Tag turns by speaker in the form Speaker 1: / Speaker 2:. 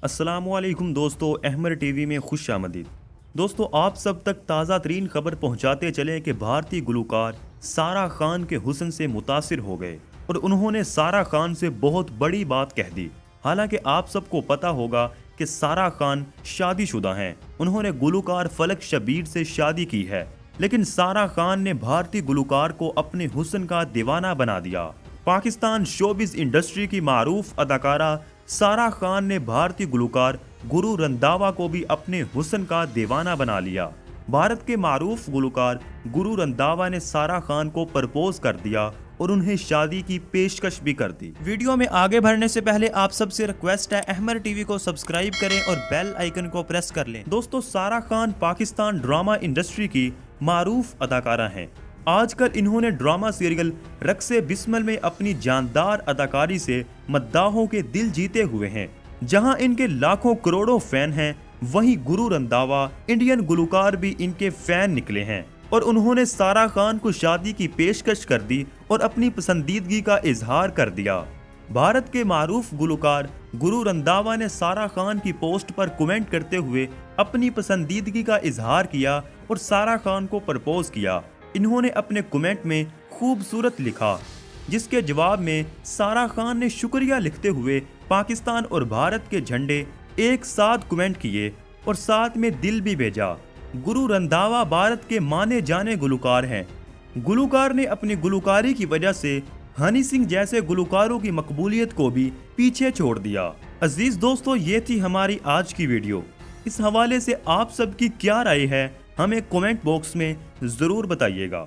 Speaker 1: अस्सलामुअलैकुम दोस्तों, अहमर टीवी में खुश आमदीद। दोस्तों, आप सब तक ताज़ा तरीन खबर पहुंचाते चले कि भारतीय गुलकार सारा खान के हुस्न से मुतासिर हो गए और उन्होंने सारा खान से बहुत बड़ी बात कह दी। हालांकि आप सबको पता होगा कि सारा खान शादीशुदा हैं। उन्होंने गुलकार फलक शबीर से शादी की है, लेकिन सारा खान ने भारतीय गुलकार को अपने हुस्न का दीवाना बना दिया। पाकिस्तान शोबिज इंडस्ट्री की मारूफ अदाकारा सारा खान ने भारतीय गुलकार गुरु रंधावा को भी अपने हुस्न का दीवाना बना लिया। भारत के मारूफ गुलकार गुरु रंधावा ने सारा खान को प्रपोज कर दिया और उन्हें शादी की पेशकश भी कर दी। वीडियो में आगे बढ़ने से पहले आप सबसे रिक्वेस्ट है, अहमर टीवी को सब्सक्राइब करें और बेल आइकन को प्रेस कर लें। दोस्तों, सारा खान पाकिस्तान ड्रामा इंडस्ट्री की मारूफ अदाकारा हैं। आजकल इन्होंने ड्रामा सीरियल रक्से बिस्मिल में अपनी जानदार अदाकारी से मद्दाहों के दिल जीते हुए हैं। जहां इनके लाखों करोड़ों फैन हैं, वहीं गुरु रंधावा इंडियन गुलकार भी इनके फैन निकले हैं और उन्होंने सारा खान को शादी की पेशकश कर दी और अपनी पसंदीदगी का इजहार कर दिया। भारत के मारूफ गुलकार गुरु रंधावा ने सारा खान की पोस्ट पर कमेंट करते हुए अपनी पसंदीदगी का इजहार किया और सारा खान को प्रपोज किया। इन्होंने अपने कमेंट में खूबसूरत लिखा, जिसके जवाब में सारा खान ने शुक्रिया लिखते हुए पाकिस्तान और भारत के झंडे एक साथ कमेंट किए और साथ में दिल भी भेजा। गुरु रंधावा भारत के माने जाने गुलकार हैं। गुलकार ने अपनी गुलकारी की वजह से हनी सिंह जैसे गुलकारों की मकबूलियत को भी पीछे छोड़ दिया। अजीज दोस्तों, ये थी हमारी आज की वीडियो। इस हवाले से आप सबकी क्या राय है, हमें कमेंट बॉक्स में ज़रूर बताइएगा।